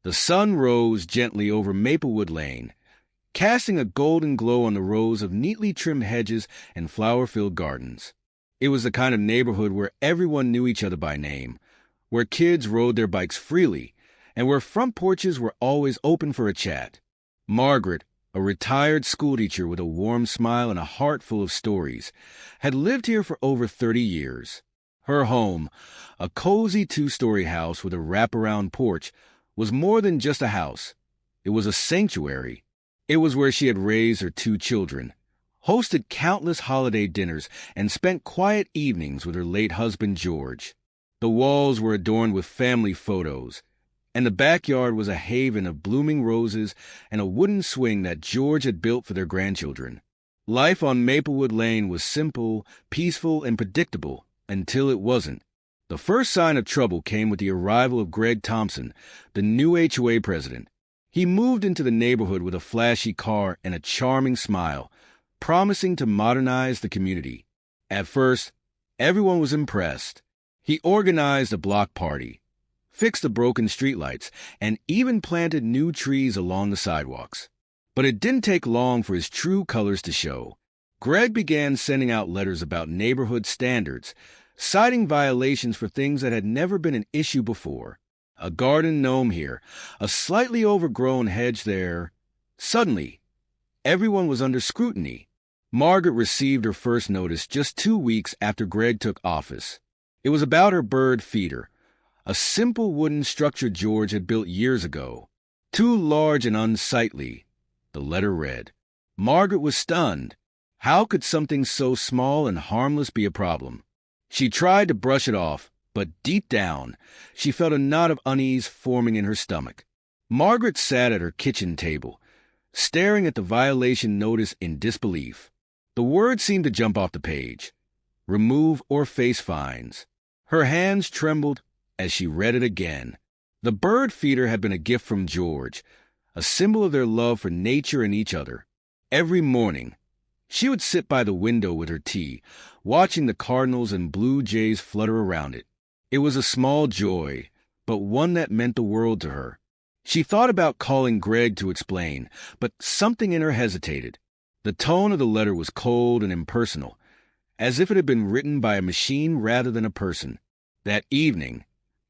The sun rose gently over Maplewood Lane, casting a golden glow on the rows of neatly trimmed hedges and flower-filled gardens. It was the kind of neighborhood where everyone knew each other by name, where kids rode their bikes freely, and where front porches were always open for a chat. Margaret, a retired schoolteacher with a warm smile and a heart full of stories, had lived here for over 30 years. Her home, a cozy two-story house with a wraparound porch, was more than just a house. It was a sanctuary. It was where she had raised her 2 children, hosted countless holiday dinners, and spent quiet evenings with her late husband, George. The walls were adorned with family photos, and the backyard was a haven of blooming roses and a wooden swing that George had built for their grandchildren. Life on Maplewood Lane was simple, peaceful, and predictable until it wasn't. The first sign of trouble came with the arrival of Greg Thompson, the new HOA president. He moved into the neighborhood with a flashy car and a charming smile, promising to modernize the community. At first, everyone was impressed. He organized a block party, fixed the broken streetlights, and even planted new trees along the sidewalks. But it didn't take long for his true colors to show. Greg began sending out letters about neighborhood standards, citing violations for things that had never been an issue before. A garden gnome here, a slightly overgrown hedge there. Suddenly, everyone was under scrutiny. Margaret received her first notice just 2 weeks after Greg took office. It was about her bird feeder, a simple wooden structure George had built years ago. Too large and unsightly, the letter read. Margaret was stunned. How could something so small and harmless be a problem? She tried to brush it off, but deep down, she felt a knot of unease forming in her stomach. Margaret sat at her kitchen table, staring at the violation notice in disbelief. The words seemed to jump off the page. Remove or face fines. Her hands trembled as she read it again. The bird feeder had been a gift from George, a symbol of their love for nature and each other. Every morning, she would sit by the window with her tea, watching the cardinals and blue jays flutter around it. It was a small joy, but one that meant the world to her. She thought about calling Greg to explain, but something in her hesitated. The tone of the letter was cold and impersonal, as if it had been written by a machine rather than a person. That evening,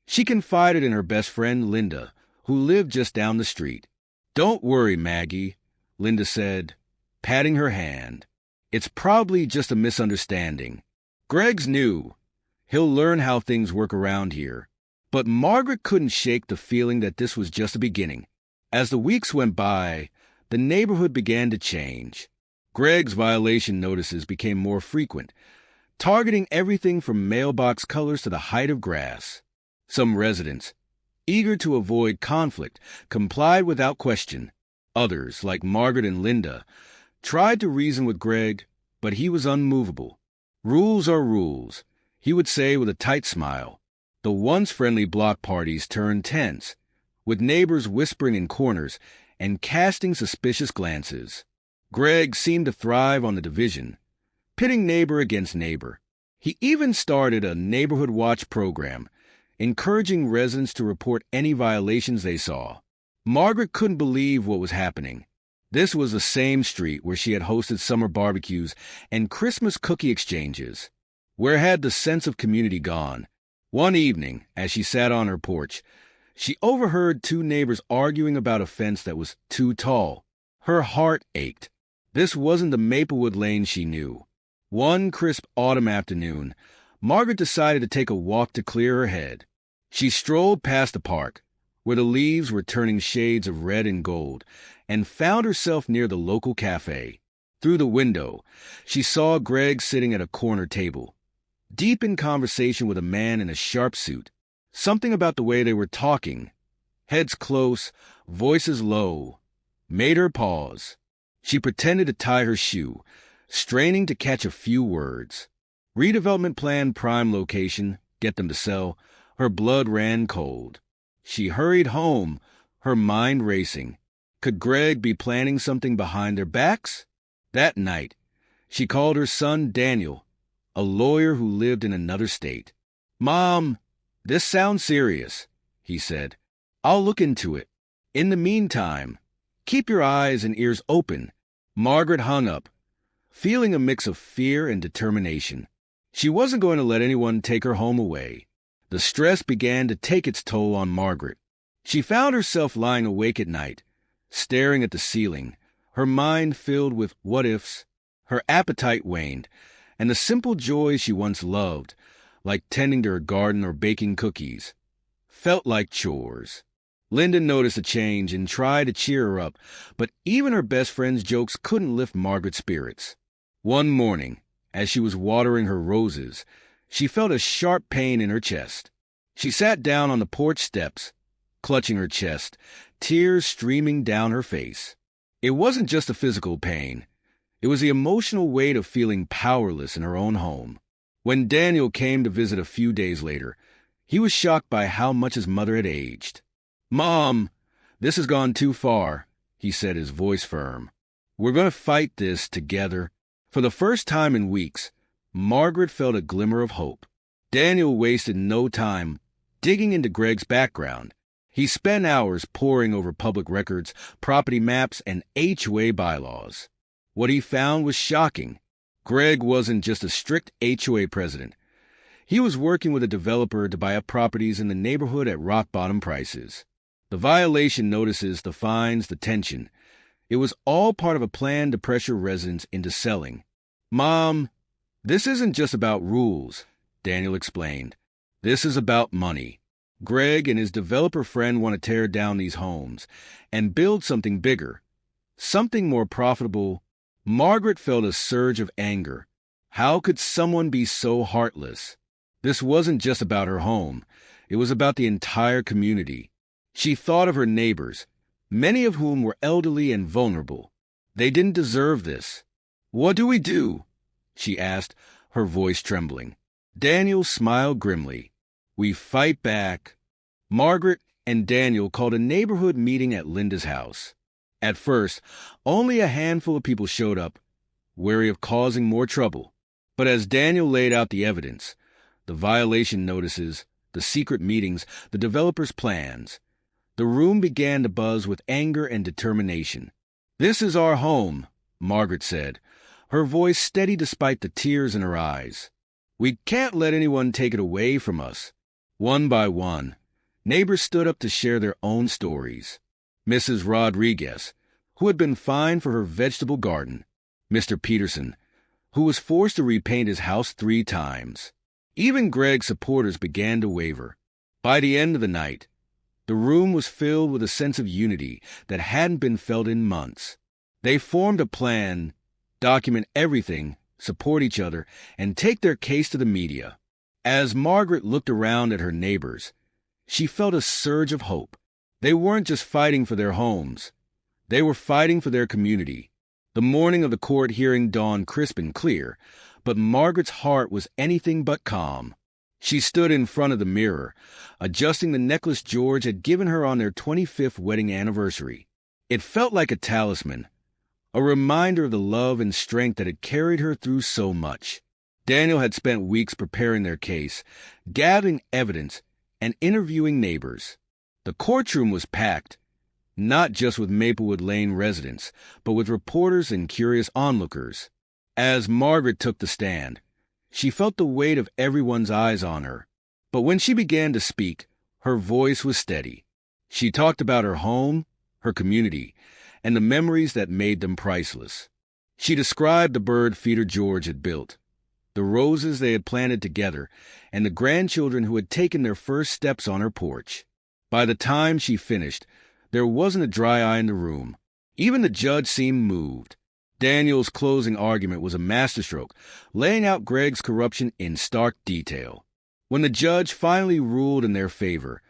she confided in her best friend, Linda, who lived just down the street. "Don't worry, Maggie," Linda said, patting her hand. "It's probably just a misunderstanding. Greg's new. He'll learn how things work around here." But Margaret couldn't shake the feeling that this was just a beginning. As the weeks went by, the neighborhood began to change. Greg's violation notices became more frequent, targeting everything from mailbox colors to the height of grass. Some residents, eager to avoid conflict, complied without question. Others, like Margaret and Linda, tried to reason with Greg, but he was unmovable. "Rules are rules," he would say with a tight smile. The once friendly block parties turned tense, with neighbors whispering in corners and casting suspicious glances. Greg seemed to thrive on the division, pitting neighbor against neighbor. He even started a neighborhood watch program, encouraging residents to report any violations they saw. Margaret couldn't believe what was happening. This was the same street where she had hosted summer barbecues and Christmas cookie exchanges. Where had the sense of community gone? One evening, as she sat on her porch, she overheard 2 neighbors arguing about a fence that was too tall. Her heart ached. This wasn't the Maplewood Lane she knew. One crisp autumn afternoon, Margaret decided to take a walk to clear her head. She strolled past the park, where the leaves were turning shades of red and gold, and found herself near the local cafe. Through the window, she saw Greg sitting at a corner table, deep in conversation with a man in a sharp suit. Something about the way they were talking, heads close, voices low, made her pause. She pretended to tie her shoe, straining to catch a few words. Redevelopment plan, prime location, get them to sell. Her blood ran cold. She hurried home, her mind racing. Could Greg be planning something behind their backs? That night, she called her son Daniel, a lawyer who lived in another state. "Mom, this sounds serious," he said. "I'll look into it." In the meantime, keep your eyes and ears open. Margaret hung up, feeling a mix of fear and determination. She wasn't going to let anyone take her home away. The stress began to take its toll on Margaret. She found herself lying awake at night, staring at the ceiling, her mind filled with what-ifs. Her appetite waned, and the simple joys she once loved, like tending to her garden or baking cookies, felt like chores. Linda noticed a change and tried to cheer her up, but even her best friend's jokes couldn't lift Margaret's spirits. One morning, as she was watering her roses, she felt a sharp pain in her chest. She sat down on the porch steps, clutching her chest, tears streaming down her face. It wasn't just a physical pain. It was the emotional weight of feeling powerless in her own home. When Daniel came to visit a few days later, he was shocked by how much his mother had aged. "Mom, this has gone too far," he said, his voice firm. "We're going to fight this together." For the first time in weeks, Margaret felt a glimmer of hope. Daniel wasted no time digging into Greg's background. He spent hours poring over public records, property maps, and HOA bylaws. What he found was shocking. Greg wasn't just a strict HOA president. He was working with a developer to buy up properties in the neighborhood at rock-bottom prices. The violation notices, the fines, the tension. It was all part of a plan to pressure residents into selling. "Mom, this isn't just about rules," Daniel explained. "This is about money. Greg and his developer friend want to tear down these homes and build something bigger, something more profitable." Margaret felt a surge of anger. How could someone be so heartless? This wasn't just about her home. It was about the entire community. She thought of her neighbors, many of whom were elderly and vulnerable. They didn't deserve this. "What do we do?" she asked, her voice trembling. Daniel smiled grimly. "We fight back." Margaret and Daniel called a neighborhood meeting at Linda's house. At first, only a handful of people showed up, wary of causing more trouble. But as Daniel laid out the evidence, the violation notices, the secret meetings, the developer's plans, the room began to buzz with anger and determination. "This is our home," Margaret said, her voice steady despite the tears in her eyes. "We can't let anyone take it away from us." One by one, neighbors stood up to share their own stories. Mrs. Rodriguez, who had been fined for her vegetable garden. Mr. Peterson, who was forced to repaint his house 3 times. Even Greg's supporters began to waver. By the end of the night, the room was filled with a sense of unity that hadn't been felt in months. They formed a plan, document everything, support each other, and take their case to the media. As Margaret looked around at her neighbors, she felt a surge of hope. They weren't just fighting for their homes. They were fighting for their community. The morning of the court hearing dawned crisp and clear, but Margaret's heart was anything but calm. She stood in front of the mirror, adjusting the necklace George had given her on their 25th wedding anniversary. It felt like a talisman, a reminder of the love and strength that had carried her through so much. Daniel had spent weeks preparing their case, gathering evidence, and interviewing neighbors. The courtroom was packed, not just with Maplewood Lane residents, but with reporters and curious onlookers. As Margaret took the stand, she felt the weight of everyone's eyes on her. But when she began to speak, her voice was steady. She talked about her home, her community, and the memories that made them priceless. She described the bird feeder George had built, the roses they had planted together, and the grandchildren who had taken their first steps on her porch. By the time she finished, there wasn't a dry eye in the room. Even the judge seemed moved. Daniel's closing argument was a masterstroke, laying out Greg's corruption in stark detail. When the judge finally ruled in their favor,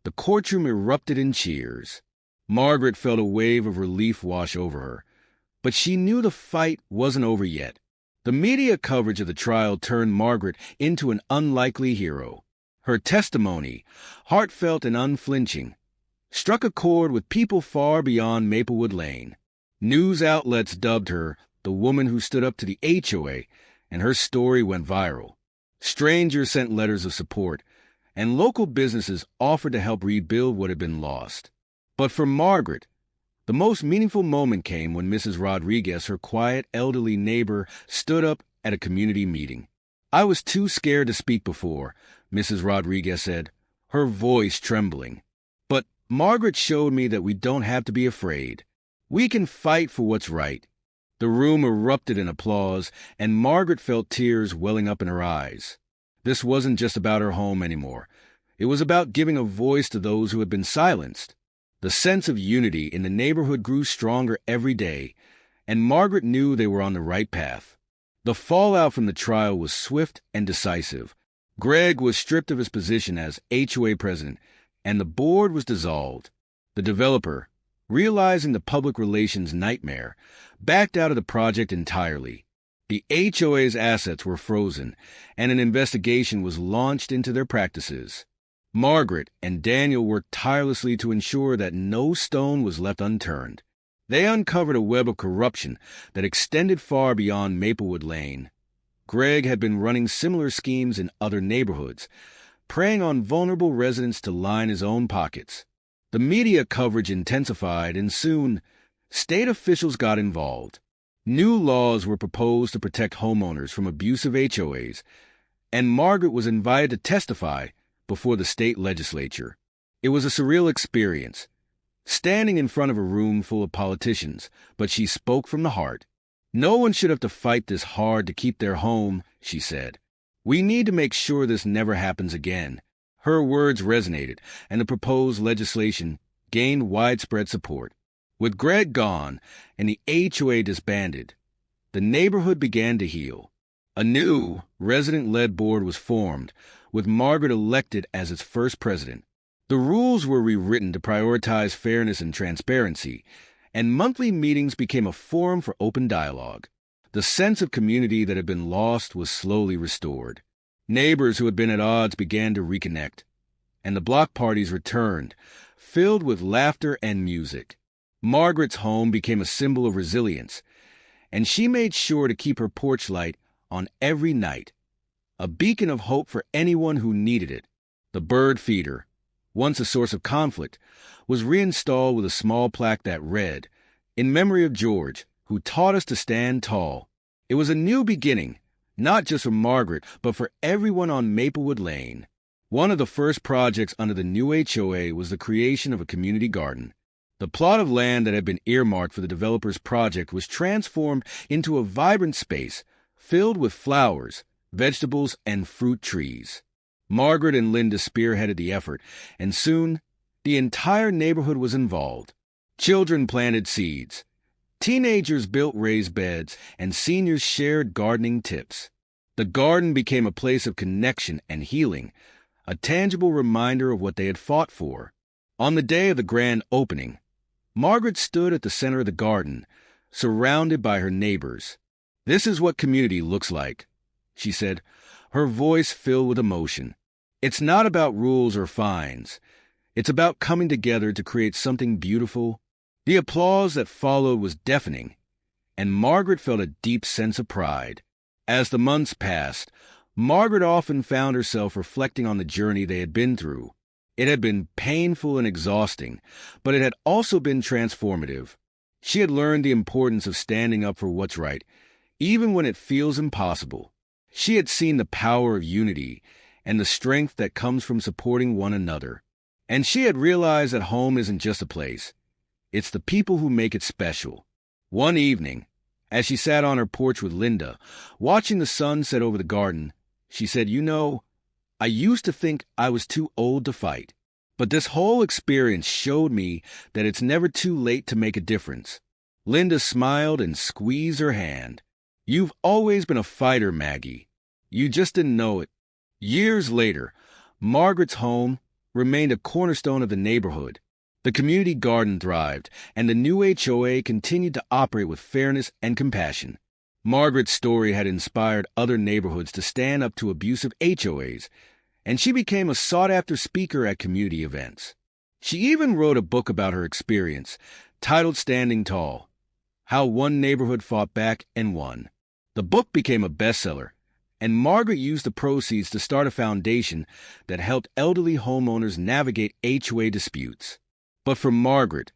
the courtroom erupted in cheers. Margaret felt a wave of relief wash over her, but she knew the fight wasn't over yet. The media coverage of the trial turned Margaret into an unlikely hero. Her testimony, heartfelt and unflinching, struck a chord with people far beyond Maplewood Lane. News outlets dubbed her the woman who stood up to the HOA, and her story went viral. Strangers sent letters of support, and local businesses offered to help rebuild what had been lost. But for Margaret, the most meaningful moment came when Mrs. Rodriguez, her quiet, elderly neighbor, stood up at a community meeting. "I was too scared to speak before," Mrs. Rodriguez said, her voice trembling. "But Margaret showed me that we don't have to be afraid. We can fight for what's right." The room erupted in applause, and Margaret felt tears welling up in her eyes. This wasn't just about her home anymore. It was about giving a voice to those who had been silenced. The sense of unity in the neighborhood grew stronger every day, and Margaret knew they were on the right path. The fallout from the trial was swift and decisive. Greg was stripped of his position as HOA president, and the board was dissolved. The developer, realizing the public relations nightmare, backed out of the project entirely. The HOA's assets were frozen, and an investigation was launched into their practices. Margaret and Daniel worked tirelessly to ensure that no stone was left unturned. They uncovered a web of corruption that extended far beyond Maplewood Lane. Greg had been running similar schemes in other neighborhoods, preying on vulnerable residents to line his own pockets. The media coverage intensified, and soon, state officials got involved. New laws were proposed to protect homeowners from abusive HOAs, and Margaret was invited to testify before the state legislature. It was a surreal experience, standing in front of a room full of politicians, but she spoke from the heart. "No one should have to fight this hard to keep their home," she said. "We need to make sure this never happens again." Her words resonated, and the proposed legislation gained widespread support. With Greg gone and the HOA disbanded, the neighborhood began to heal. A new, resident-led board was formed, with Margaret elected as its first president. The rules were rewritten to prioritize fairness and transparency, and monthly meetings became a forum for open dialogue. The sense of community that had been lost was slowly restored. Neighbors who had been at odds began to reconnect, and the block parties returned, filled with laughter and music. Margaret's home became a symbol of resilience, and she made sure to keep her porch light on every night, a beacon of hope for anyone who needed it. The bird feeder, once a source of conflict, was reinstalled with a small plaque that read, "In memory of George, who taught us to stand tall." It was a new beginning, not just for Margaret, but for everyone on Maplewood Lane. One of the first projects under the new HOA was the creation of a community garden. The plot of land that had been earmarked for the developer's project was transformed into a vibrant space filled with flowers, vegetables, and fruit trees. Margaret and Linda spearheaded the effort, and soon the entire neighborhood was involved. Children planted seeds, teenagers built raised beds, and seniors shared gardening tips. The garden became a place of connection and healing, a tangible reminder of what they had fought for. On the day of the grand opening, Margaret stood at the center of the garden, surrounded by her neighbors. "This is what community looks like," she said, her voice filled with emotion. "It's not about rules or fines. It's about coming together to create something beautiful." The applause that followed was deafening, and Margaret felt a deep sense of pride. As the months passed, Margaret often found herself reflecting on the journey they had been through. It had been painful and exhausting, but it had also been transformative. She had learned the importance of standing up for what's right, even when it feels impossible. She had seen the power of unity and the strength that comes from supporting one another. And she had realized that home isn't just a place. It's the people who make it special. One evening, as she sat on her porch with Linda, watching the sun set over the garden, she said, "You know, I used to think I was too old to fight, but this whole experience showed me that it's never too late to make a difference." Linda smiled and squeezed her hand. "You've always been a fighter, Maggie. You just didn't know it." Years later, Margaret's home remained a cornerstone of the neighborhood. The community garden thrived, and the new HOA continued to operate with fairness and compassion. Margaret's story had inspired other neighborhoods to stand up to abusive HOAs, and she became a sought-after speaker at community events. She even wrote a book about her experience, titled Standing Tall: How One Neighborhood Fought Back and Won. The book became a bestseller, and Margaret used the proceeds to start a foundation that helped elderly homeowners navigate HOA disputes. But for Margaret,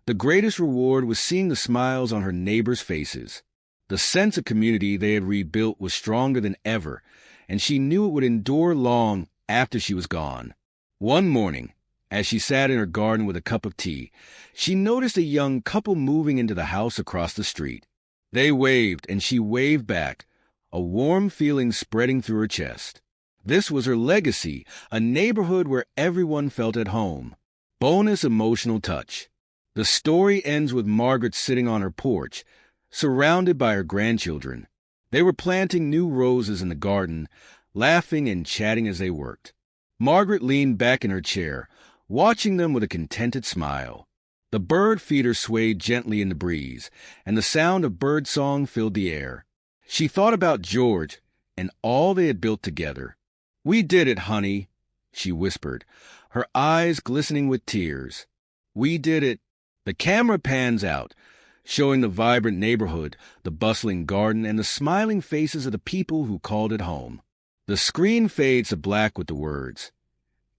the greatest reward was seeing the smiles on her neighbors' faces. The sense of community they had rebuilt was stronger than ever, and she knew it would endure long after she was gone. One morning, as she sat in her garden with a cup of tea, she noticed a young couple moving into the house across the street. They waved, and she waved back, a warm feeling spreading through her chest. This was her legacy, a neighborhood where everyone felt at home. Bonus emotional touch. The story ends with Margaret sitting on her porch, surrounded by her grandchildren. They were planting new roses in the garden, laughing and chatting as they worked. Margaret leaned back in her chair, watching them with a contented smile. The bird feeder swayed gently in the breeze, and the sound of birdsong filled the air. She thought about George and all they had built together. "We did it, honey," she whispered, her eyes glistening with tears. "We did it." The camera pans out, showing the vibrant neighborhood, the bustling garden, and the smiling faces of the people who called it home. The screen fades to black with the words,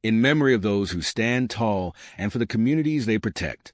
"In memory of those who stand tall and for the communities they protect."